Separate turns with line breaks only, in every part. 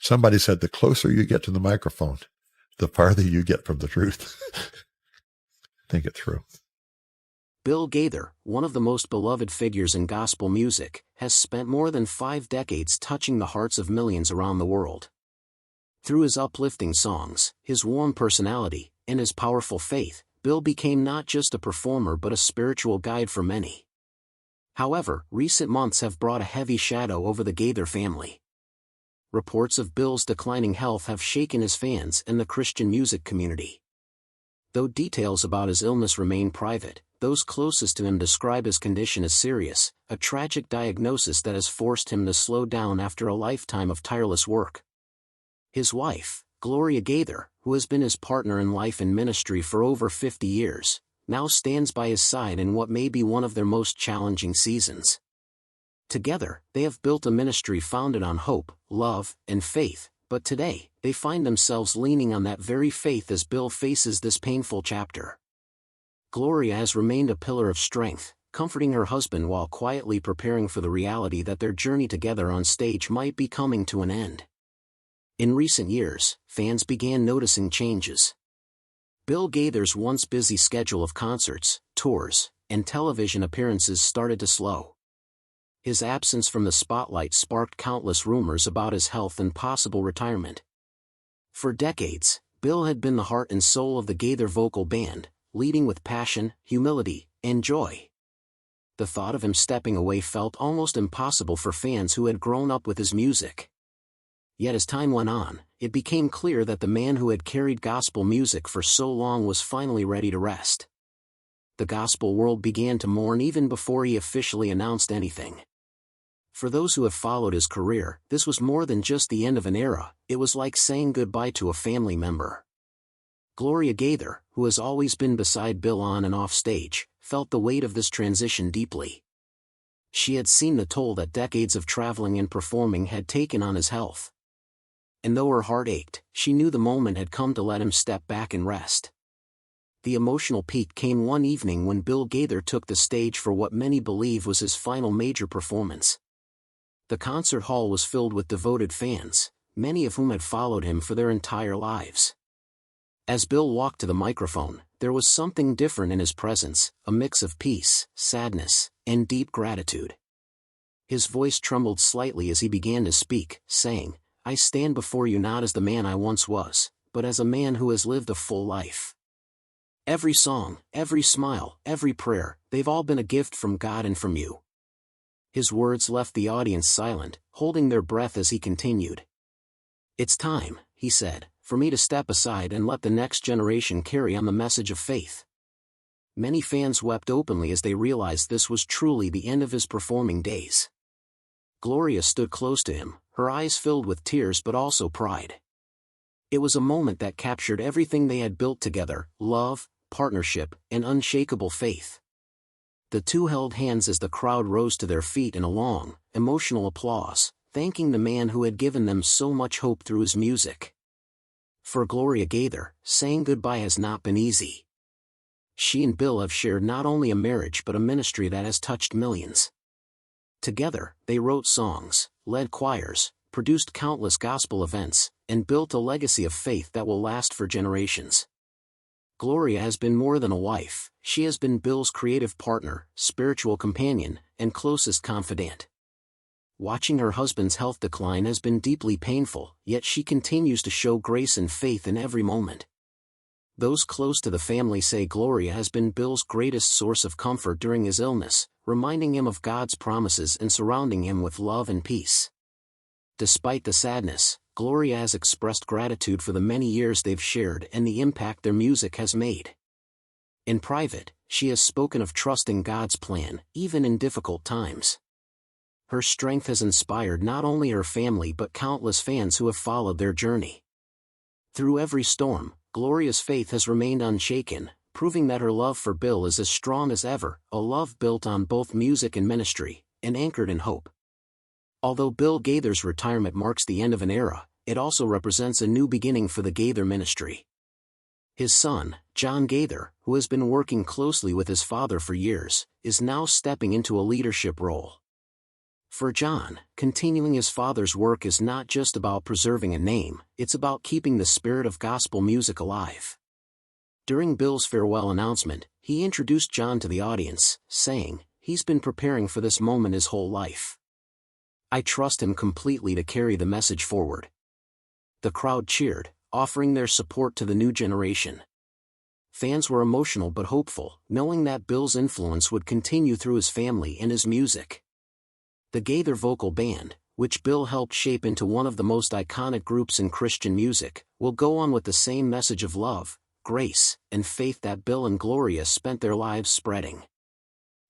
Somebody said the closer you get to the microphone, the farther you get from the truth. Think it through.
Bill Gaither, one of the most beloved figures in gospel music, has spent more than 5 decades touching the hearts of millions around the world. Through his uplifting songs, his warm personality, and his powerful faith, Bill became not just a performer but a spiritual guide for many. However, recent months have brought a heavy shadow over the Gaither family. Reports of Bill's declining health have shaken his fans and the Christian music community. Though details about his illness remain private, those closest to him describe his condition as serious, a tragic diagnosis that has forced him to slow down after a lifetime of tireless work. His wife, Gloria Gaither, who has been his partner in life and ministry for over 50 years, now stands by his side in what may be one of their most challenging seasons. Together, they have built a ministry founded on hope, love, and faith, but today, they find themselves leaning on that very faith as Bill faces this painful chapter. Gloria has remained a pillar of strength, comforting her husband while quietly preparing for the reality that their journey together on stage might be coming to an end. In recent years, fans began noticing changes. Bill Gaither's once busy schedule of concerts, tours, and television appearances started to slow. His absence from the spotlight sparked countless rumors about his health and possible retirement. For decades, Bill had been the heart and soul of the Gaither vocal band, leading with passion, humility, and joy. The thought of him stepping away felt almost impossible for fans who had grown up with his music. Yet as time went on, it became clear that the man who had carried gospel music for so long was finally ready to rest. The gospel world began to mourn even before he officially announced anything. For those who have followed his career, this was more than just the end of an era, it was like saying goodbye to a family member. Gloria Gaither, who has always been beside Bill on and off stage, felt the weight of this transition deeply. She had seen the toll that decades of traveling and performing had taken on his health. And though her heart ached, she knew the moment had come to let him step back and rest. The emotional peak came one evening when Bill Gaither took the stage for what many believe was his final major performance. The concert hall was filled with devoted fans, many of whom had followed him for their entire lives. As Bill walked to the microphone, there was something different in his presence, a mix of peace, sadness, and deep gratitude. His voice trembled slightly as he began to speak, saying, "I stand before you not as the man I once was, but as a man who has lived a full life. Every song, every smile, every prayer, they've all been a gift from God and from you." His words left the audience silent, holding their breath as he continued. "It's time," he said, "for me to step aside and let the next generation carry on the message of faith." Many fans wept openly as they realized this was truly the end of his performing days. Gloria stood close to him, her eyes filled with tears but also pride. It was a moment that captured everything they had built together: love, partnership, and unshakable faith. The two held hands as the crowd rose to their feet in a long, emotional applause, thanking the man who had given them so much hope through his music. For Gloria Gaither, saying goodbye has not been easy. She and Bill have shared not only a marriage but a ministry that has touched millions. Together, they wrote songs, led choirs, produced countless gospel events, and built a legacy of faith that will last for generations. Gloria has been more than a wife, she has been Bill's creative partner, spiritual companion, and closest confidant. Watching her husband's health decline has been deeply painful, yet she continues to show grace and faith in every moment. Those close to the family say Gloria has been Bill's greatest source of comfort during his illness, reminding him of God's promises and surrounding him with love and peace. Despite the sadness, Gloria has expressed gratitude for the many years they've shared and the impact their music has made. In private, she has spoken of trusting God's plan, even in difficult times. Her strength has inspired not only her family but countless fans who have followed their journey. Through every storm, Gloria's faith has remained unshaken, proving that her love for Bill is as strong as ever, a love built on both music and ministry, and anchored in hope. Although Bill Gaither's retirement marks the end of an era, it also represents a new beginning for the Gaither ministry. His son, John Gaither, who has been working closely with his father for years, is now stepping into a leadership role. For John, continuing his father's work is not just about preserving a name, it's about keeping the spirit of gospel music alive. During Bill's farewell announcement, he introduced John to the audience, saying, "He's been preparing for this moment his whole life. I trust him completely to carry the message forward." The crowd cheered, offering their support to the new generation. Fans were emotional but hopeful, knowing that Bill's influence would continue through his family and his music. The Gaither vocal band, which Bill helped shape into one of the most iconic groups in Christian music, will go on with the same message of love, grace, and faith that Bill and Gloria spent their lives spreading.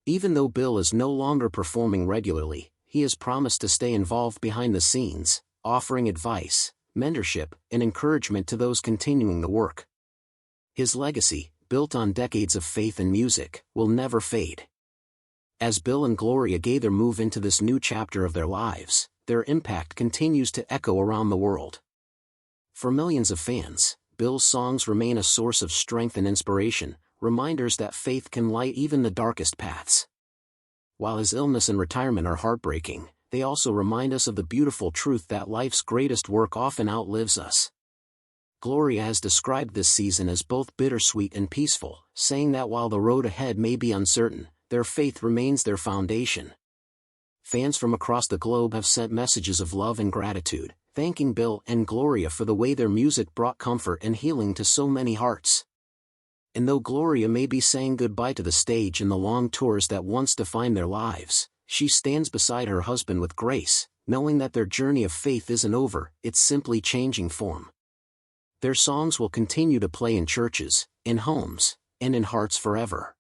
Even though Bill is no longer performing regularly, he has promised to stay involved behind the scenes, offering advice, mentorship, and encouragement to those continuing the work. His legacy, built on decades of faith and music, will never fade. As Bill and Gloria Gaither move into this new chapter of their lives, their impact continues to echo around the world. For millions of fans, Bill's songs remain a source of strength and inspiration, reminders that faith can light even the darkest paths. While his illness and retirement are heartbreaking, they also remind us of the beautiful truth that life's greatest work often outlives us. Gloria has described this season as both bittersweet and peaceful, saying that while the road ahead may be uncertain, their faith remains their foundation. Fans from across the globe have sent messages of love and gratitude, thanking Bill and Gloria for the way their music brought comfort and healing to so many hearts. And though Gloria may be saying goodbye to the stage and the long tours that once defined their lives, she stands beside her husband with grace, knowing that their journey of faith isn't over, it's simply changing form. Their songs will continue to play in churches, in homes, and in hearts forever.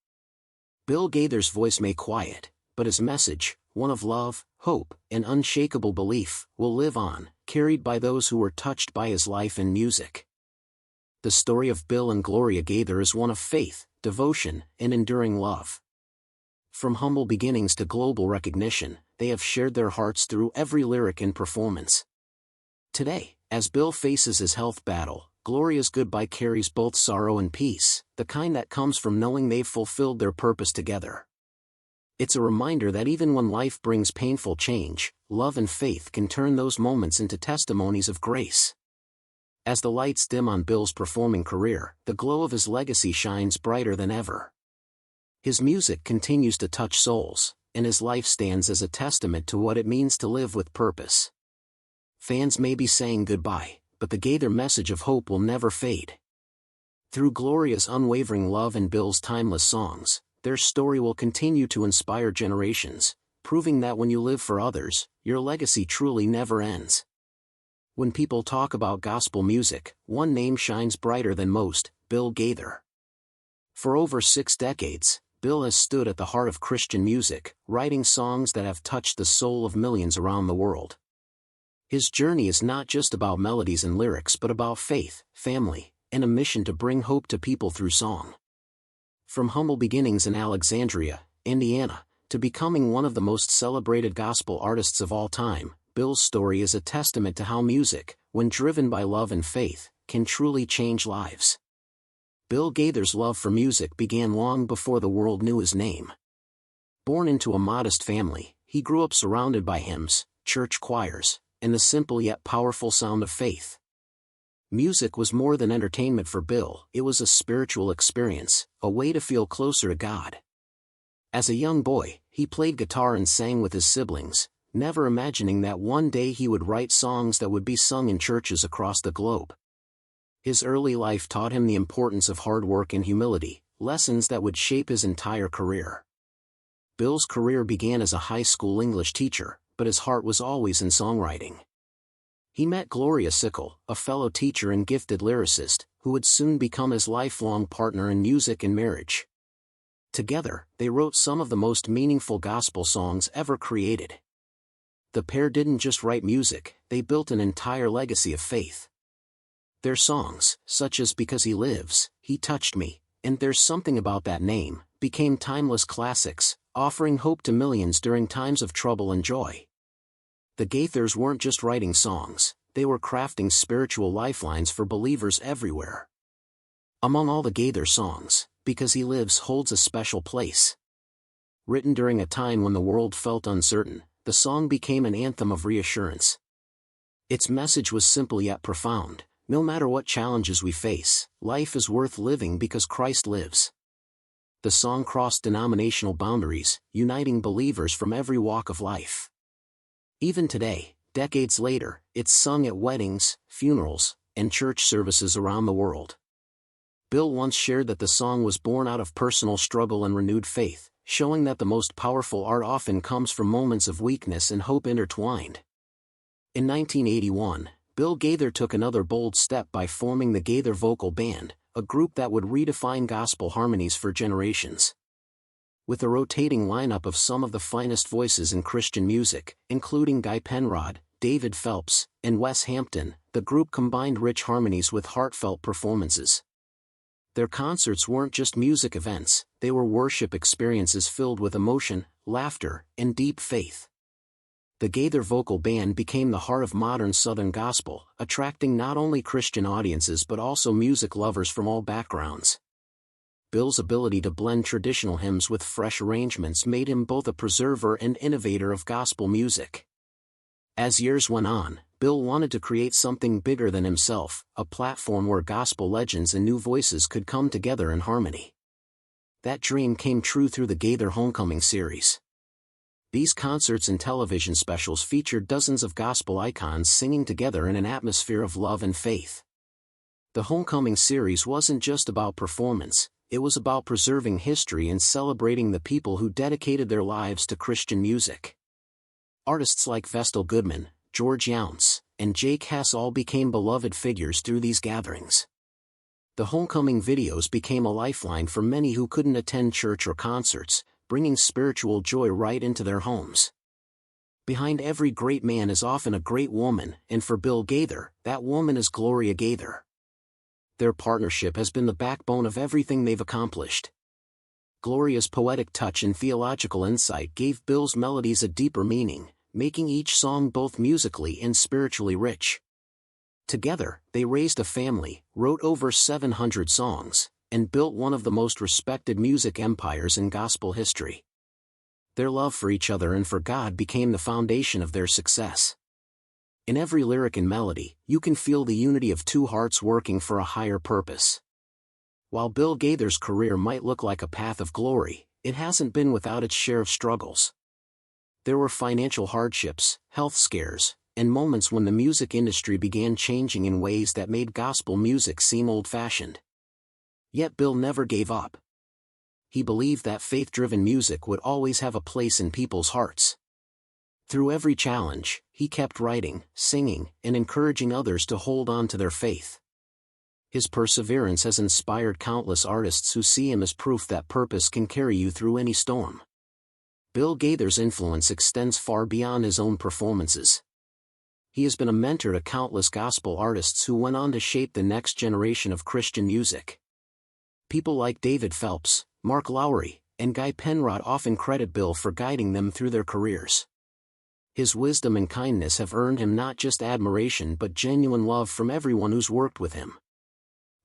Bill Gaither's voice may quiet, but his message, one of love, hope, and unshakable belief, will live on, carried by those who were touched by his life and music. The story of Bill and Gloria Gaither is one of faith, devotion, and enduring love. From humble beginnings to global recognition, they have shared their hearts through every lyric and performance. Today, as Bill faces his health battle, Gloria's goodbye carries both sorrow and peace, the kind that comes from knowing they've fulfilled their purpose together. It's a reminder that even when life brings painful change, love and faith can turn those moments into testimonies of grace. As the lights dim on Bill's performing career, the glow of his legacy shines brighter than ever. His music continues to touch souls, and his life stands as a testament to what it means to live with purpose. Fans may be saying goodbye, but the Gaither message of hope will never fade. Through Gloria's unwavering love and Bill's timeless songs, their story will continue to inspire generations, proving that when you live for others, your legacy truly never ends. When people talk about gospel music, one name shines brighter than most: Bill Gaither. For over 6 decades, Bill has stood at the heart of Christian music, writing songs that have touched the soul of millions around the world. His journey is not just about melodies and lyrics but about faith, family, and a mission to bring hope to people through song. From humble beginnings in Alexandria, Indiana, to becoming one of the most celebrated gospel artists of all time, Bill's story is a testament to how music, when driven by love and faith, can truly change lives. Bill Gaither's love for music began long before the world knew his name. Born into a modest family, he grew up surrounded by hymns, church choirs, and the simple yet powerful sound of faith. Music was more than entertainment for Bill, it was a spiritual experience, a way to feel closer to God. As a young boy, he played guitar and sang with his siblings, never imagining that one day he would write songs that would be sung in churches across the globe. His early life taught him the importance of hard work and humility, lessons that would shape his entire career. Bill's career began as a high school English teacher, but his heart was always in songwriting. He met Gloria Gaither, a fellow teacher and gifted lyricist, who would soon become his lifelong partner in music and marriage. Together, they wrote some of the most meaningful gospel songs ever created. The pair didn't just write music, they built an entire legacy of faith. Their songs, such as Because He Lives, He Touched Me, and There's Something About That Name, became timeless classics, offering hope to millions during times of trouble and joy. The Gaithers weren't just writing songs, they were crafting spiritual lifelines for believers everywhere. Among all the Gaither songs, Because He Lives holds a special place. Written during a time when the world felt uncertain, the song became an anthem of reassurance. Its message was simple yet profound: no matter what challenges we face, life is worth living because Christ lives. The song crossed denominational boundaries, uniting believers from every walk of life. Even today, decades later, it's sung at weddings, funerals, and church services around the world. Bill once shared that the song was born out of personal struggle and renewed faith, showing that the most powerful art often comes from moments of weakness and hope intertwined. In 1981, Bill Gaither took another bold step by forming the Gaither Vocal Band, a group that would redefine gospel harmonies for generations. With a rotating lineup of some of the finest voices in Christian music, including Guy Penrod, David Phelps, and Wes Hampton, the group combined rich harmonies with heartfelt performances. Their concerts weren't just music events, they were worship experiences filled with emotion, laughter, and deep faith. The Gaither Vocal Band became the heart of modern Southern gospel, attracting not only Christian audiences but also music lovers from all backgrounds. Bill's ability to blend traditional hymns with fresh arrangements made him both a preserver and innovator of gospel music. As years went on, Bill wanted to create something bigger than himself, a platform where gospel legends and new voices could come together in harmony. That dream came true through the Gaither Homecoming series. These concerts and television specials featured dozens of gospel icons singing together in an atmosphere of love and faith. The Homecoming series wasn't just about performance, it was about preserving history and celebrating the people who dedicated their lives to Christian music. Artists like Vestal Goodman, George Younce, and Jake Hess all became beloved figures through these gatherings. The Homecoming videos became a lifeline for many who couldn't attend church or concerts, bringing spiritual joy right into their homes. Behind every great man is often a great woman, and for Bill Gaither, that woman is Gloria Gaither. Their partnership has been the backbone of everything they've accomplished. Gloria's poetic touch and theological insight gave Bill's melodies a deeper meaning, making each song both musically and spiritually rich. Together, they raised a family, wrote over 700 songs, and built one of the most respected music empires in gospel history. Their love for each other and for God became the foundation of their success. In every lyric and melody, you can feel the unity of two hearts working for a higher purpose. While Bill Gaither's career might look like a path of glory, it hasn't been without its share of struggles. There were financial hardships, health scares, and moments when the music industry began changing in ways that made gospel music seem old-fashioned. Yet Bill never gave up. He believed that faith-driven music would always have a place in people's hearts. Through every challenge, he kept writing, singing, and encouraging others to hold on to their faith. His perseverance has inspired countless artists who see him as proof that purpose can carry you through any storm. Bill Gaither's influence extends far beyond his own performances. He has been a mentor to countless gospel artists who went on to shape the next generation of Christian music. People like David Phelps, Mark Lowry, and Guy Penrod often credit Bill for guiding them through their careers. His wisdom and kindness have earned him not just admiration but genuine love from everyone who's worked with him.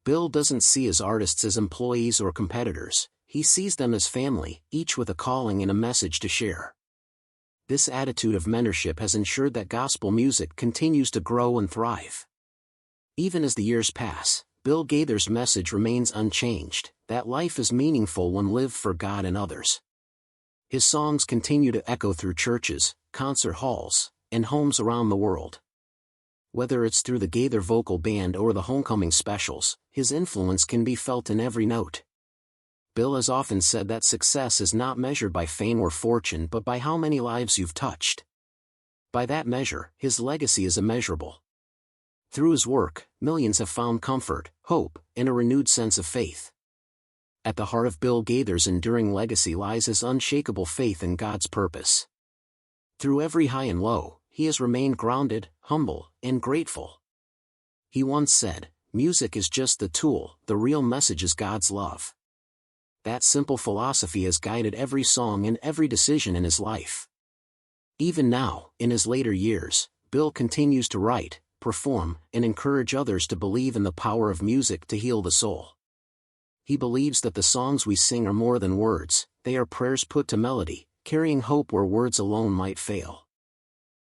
Bill doesn't see his artists as employees or competitors, he sees them as family, each with a calling and a message to share. This attitude of mentorship has ensured that gospel music continues to grow and thrive. Even as the years pass, Bill Gaither's message remains unchanged, that life is meaningful when lived for God and others. His songs continue to echo through churches, concert halls, and homes around the world. Whether it's through the Gaither Vocal Band or the Homecoming specials, his influence can be felt in every note. Bill has often said that success is not measured by fame or fortune but by how many lives you've touched. By that measure, his legacy is immeasurable. Through his work, millions have found comfort, hope, and a renewed sense of faith. At the heart of Bill Gaither's enduring legacy lies his unshakable faith in God's purpose. Through every high and low, he has remained grounded, humble, and grateful. He once said, "Music is just the tool, the real message is God's love." That simple philosophy has guided every song and every decision in his life. Even now, in his later years, Bill continues to write, perform, and encourage others to believe in the power of music to heal the soul. He believes that the songs we sing are more than words, they are prayers put to melody, carrying hope where words alone might fail.